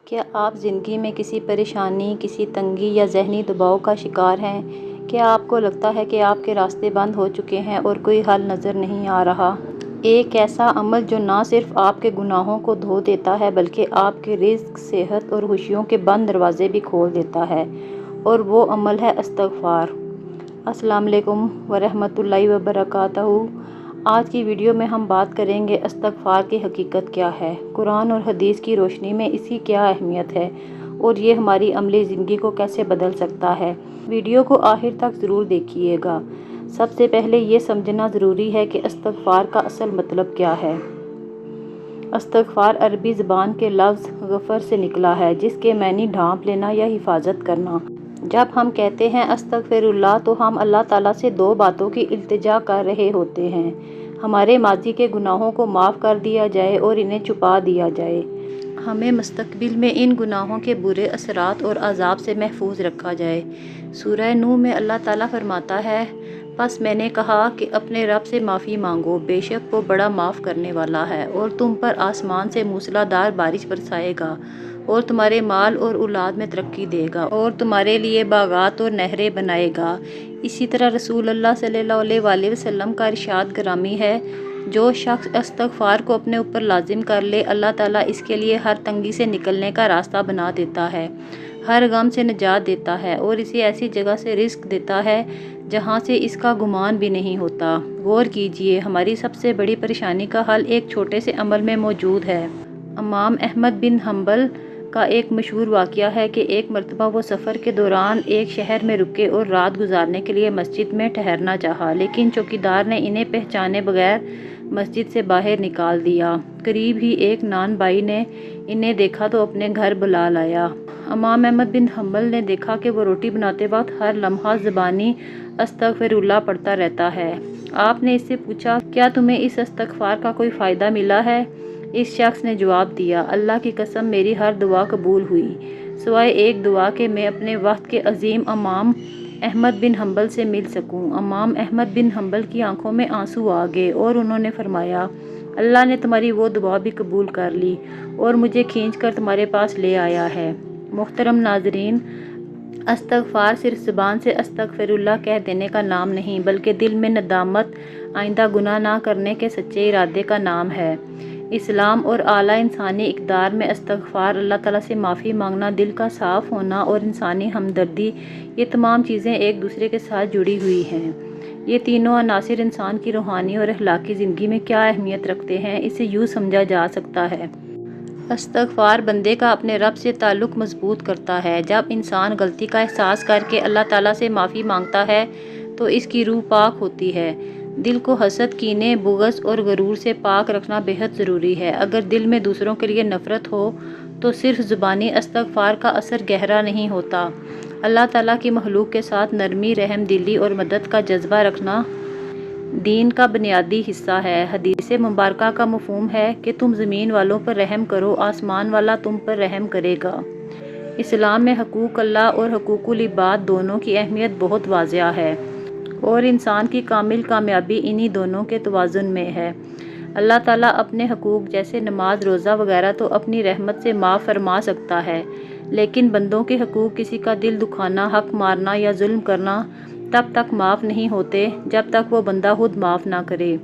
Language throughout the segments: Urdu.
کیا آپ زندگی میں کسی پریشانی، کسی تنگی یا ذہنی دباؤ کا شکار ہیں؟ کیا آپ کو لگتا ہے کہ آپ کے راستے بند ہو چکے ہیں اور کوئی حل نظر نہیں آ رہا؟ ایک ایسا عمل جو نہ صرف آپ کے گناہوں کو دھو دیتا ہے بلکہ آپ کے رزق، صحت اور خوشیوں کے بند دروازے بھی کھول دیتا ہے، اور وہ عمل ہے استغفار۔ السلام علیکم ورحمۃ اللہ وبرکاتہ۔ آج کی ویڈیو میں ہم بات کریں گے استغفار کی حقیقت کیا ہے، قرآن اور حدیث کی روشنی میں اس کی کیا اہمیت ہے اور یہ ہماری عملی زندگی کو کیسے بدل سکتا ہے۔ ویڈیو کو آخر تک ضرور دیکھیے گا۔ سب سے پہلے یہ سمجھنا ضروری ہے کہ استغفار کا اصل مطلب کیا ہے۔ استغفار عربی زبان کے لفظ غفر سے نکلا ہے، جس کے معنی ڈھانپ لینا یا حفاظت کرنا۔ جب ہم کہتے ہیں استغفر اللہ تو ہم اللہ تعالیٰ سے دو باتوں کی التجا کر رہے ہوتے ہیں: ہمارے ماضی کے گناہوں کو معاف کر دیا جائے اور انہیں چھپا دیا جائے۔ ہمیں مستقبل میں ان گناہوں کے برے اثرات اور عذاب سے محفوظ رکھا جائے۔ سورہ نوح میں اللہ تعالیٰ فرماتا ہے، پس میں نے کہا کہ اپنے رب سے معافی مانگو، بے شک وہ بڑا معاف کرنے والا ہے، اور تم پر آسمان سے موسلا دھار بارش برسائے گا اور تمہارے مال اور اولاد میں ترقی دے گا اور تمہارے لیے باغات اور نہریں بنائے گا۔ اسی طرح رسول اللہ صلی اللہ علیہ وسلم کا ارشاد گرامی ہے، جو شخص استغفار کو اپنے اوپر لازم کر لے، اللہ تعالیٰ اس کے لیے ہر تنگی سے نکلنے کا راستہ بنا دیتا ہے، ہر غم سے نجات دیتا ہے اور اسے ایسی جگہ سے رزق دیتا ہے جہاں سے اس کا گمان بھی نہیں ہوتا۔ غور کیجئے، ہماری سب سے بڑی پریشانی کا حل ایک چھوٹے سے عمل میں موجود ہے۔ امام احمد بن حنبل کا ایک مشہور واقعہ ہے کہ ایک مرتبہ وہ سفر کے دوران ایک شہر میں رکے اور رات گزارنے کے لیے مسجد میں ٹھہرنا چاہا، لیکن چوکیدار نے انہیں پہچانے بغیر مسجد سے باہر نکال دیا۔ قریب ہی ایک نان بھائی نے انہیں دیکھا تو اپنے گھر بلا لایا۔ امام احمد بن حنبل نے دیکھا کہ وہ روٹی بناتے وقت ہر لمحہ زبانی استغفر اللہ پڑھتا رہتا ہے۔ آپ نے اس سے پوچھا، کیا تمہیں اس استغفار کا کوئی فائدہ ملا ہے؟ اس شخص نے جواب دیا، اللہ کی قسم میری ہر دعا قبول ہوئی، سوائے ایک دعا کہ میں اپنے وقت کے عظیم امام احمد بن حنبل سے مل سکوں۔ امام احمد بن حنبل کی آنکھوں میں آنسو آ گئے اور انہوں نے فرمایا، اللہ نے تمہاری وہ دعا بھی قبول کر لی اور مجھے کھینچ کر تمہارے پاس لے آیا ہے۔ محترم ناظرین، استغفار صرف زبان سے استغفر اللہ کہہ دینے کا نام نہیں، بلکہ دل میں ندامت، آئندہ گناہ نہ کرنے کے سچے ارادے کا نام ہے۔ اسلام اور اعلیٰ انسانی اقدار میں استغفار، اللہ تعالیٰ سے معافی مانگنا، دل کا صاف ہونا اور انسانی ہمدردی، یہ تمام چیزیں ایک دوسرے کے ساتھ جڑی ہوئی ہیں۔ یہ تینوں عناصر انسان کی روحانی اور اخلاقی زندگی میں کیا اہمیت رکھتے ہیں، اسے یوں سمجھا جا سکتا ہے۔ استغفار بندے کا اپنے رب سے تعلق مضبوط کرتا ہے۔ جب انسان غلطی کا احساس کر کے اللہ تعالیٰ سے معافی مانگتا ہے تو اس کی روح پاک ہوتی ہے۔ دل کو حسد، کینے، بغض اور غرور سے پاک رکھنا بہت ضروری ہے۔ اگر دل میں دوسروں کے لیے نفرت ہو تو صرف زبانی استغفار کا اثر گہرا نہیں ہوتا۔ اللہ تعالیٰ کی مخلوق کے ساتھ نرمی، رحم دلی اور مدد کا جذبہ رکھنا دین کا بنیادی حصہ ہے۔ حدیث مبارکہ کا مفہوم ہے کہ تم زمین والوں پر رحم کرو، آسمان والا تم پر رحم کرے گا۔ اسلام میں حقوق اللہ اور حقوق العباد دونوں کی اہمیت بہت واضح ہے، اور انسان کی کامل کامیابی انہی دونوں کے توازن میں ہے۔ اللہ تعالیٰ اپنے حقوق جیسے نماز، روزہ وغیرہ تو اپنی رحمت سے معاف فرما سکتا ہے، لیکن بندوں کے حقوق، کسی کا دل دکھانا، حق مارنا یا ظلم کرنا تب تک معاف نہیں ہوتے جب تک وہ بندہ خود معاف نہ کرے۔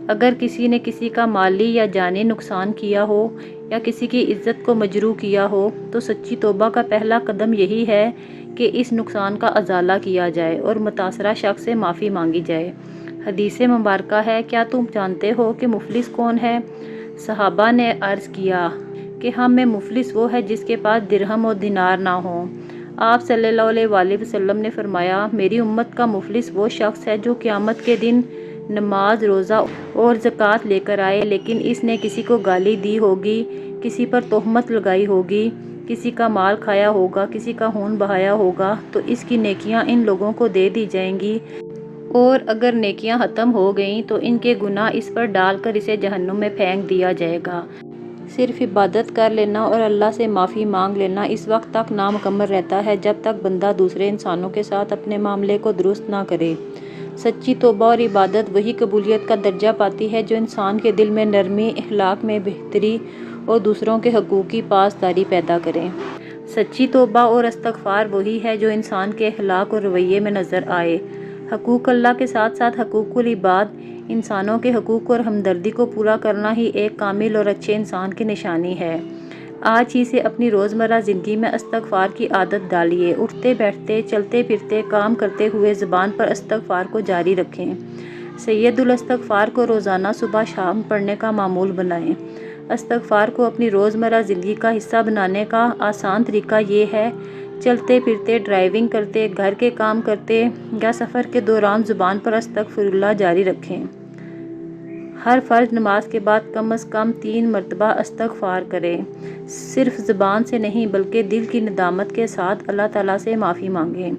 اگر کسی نے کسی کا مالی یا جانی نقصان کیا ہو یا کسی کی عزت کو مجروح کیا ہو تو سچی توبہ کا پہلا قدم یہی ہے کہ اس نقصان کا ازالہ کیا جائے اور متاثرہ شخص سے معافی مانگی جائے۔ حدیث مبارکہ ہے، کیا تم جانتے ہو کہ مفلس کون ہے؟ صحابہ نے عرض کیا کہ ہم میں مفلس وہ ہے جس کے پاس درہم اور دینار نہ ہوں۔ آپ صلی اللہ علیہ وسلم نے فرمایا، میری امت کا مفلس وہ شخص ہے جو قیامت کے دن نماز، روزہ اور زکوٰۃ لے کر آئے، لیکن اس نے کسی کو گالی دی ہوگی، کسی پر تہمت لگائی ہوگی، کسی کا مال کھایا ہوگا، کسی کا خون بہایا ہوگا، تو اس کی نیکیاں ان لوگوں کو دے دی جائیں گی، اور اگر نیکیاں ختم ہو گئیں تو ان کے گناہ اس پر ڈال کر اسے جہنم میں پھینک دیا جائے گا۔ صرف عبادت کر لینا اور اللہ سے معافی مانگ لینا اس وقت تک نامکمل رہتا ہے جب تک بندہ دوسرے انسانوں کے ساتھ اپنے معاملے کو درست نہ کرے۔ سچی توبہ اور عبادت وہی قبولیت کا درجہ پاتی ہے جو انسان کے دل میں نرمی، اخلاق میں بہتری اور دوسروں کے حقوق کی پاسداری پیدا کریں۔ سچی توبہ اور استغفار وہی ہے جو انسان کے اخلاق اور رویے میں نظر آئے۔ حقوق اللہ کے ساتھ ساتھ حقوق العباد، انسانوں کے حقوق اور ہمدردی کو پورا کرنا ہی ایک کامل اور اچھے انسان کی نشانی ہے۔ آج ہی سے اپنی روزمرہ زندگی میں استغفار کی عادت ڈالیے۔ اٹھتے بیٹھتے، چلتے پھرتے، کام کرتے ہوئے زبان پر استغفار کو جاری رکھیں۔ سید الاستغفار کو روزانہ صبح شام پڑھنے کا معمول بنائیں۔ استغفار کو اپنی روزمرہ زندگی کا حصہ بنانے کا آسان طریقہ یہ ہے، چلتے پھرتے، ڈرائیونگ کرتے، گھر کے کام کرتے یا سفر کے دوران زبان پر استغفر اللہ جاری رکھیں۔ ہر فرض نماز کے بعد کم از کم 3 مرتبہ استغفار کریں۔ صرف زبان سے نہیں بلکہ دل کی ندامت کے ساتھ اللہ تعالیٰ سے معافی مانگیں۔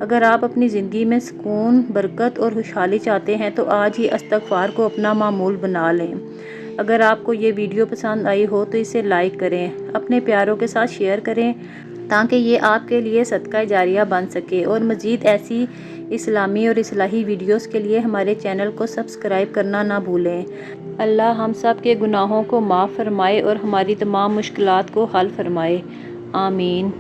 اگر آپ اپنی زندگی میں سکون، برکت اور خوشحالی چاہتے ہیں تو آج ہی استغفار کو اپنا معمول بنا لیں۔ اگر آپ کو یہ ویڈیو پسند آئی ہو تو اسے لائک کریں، اپنے پیاروں کے ساتھ شیئر کریں تاکہ یہ آپ کے لیے صدقہ جاریہ بن سکے، اور مزید ایسی اسلامی اور اصلاحی ویڈیوز کے لیے ہمارے چینل کو سبسکرائب کرنا نہ بھولیں۔ اللہ ہم سب کے گناہوں کو معاف فرمائے اور ہماری تمام مشکلات کو حل فرمائے۔ آمین۔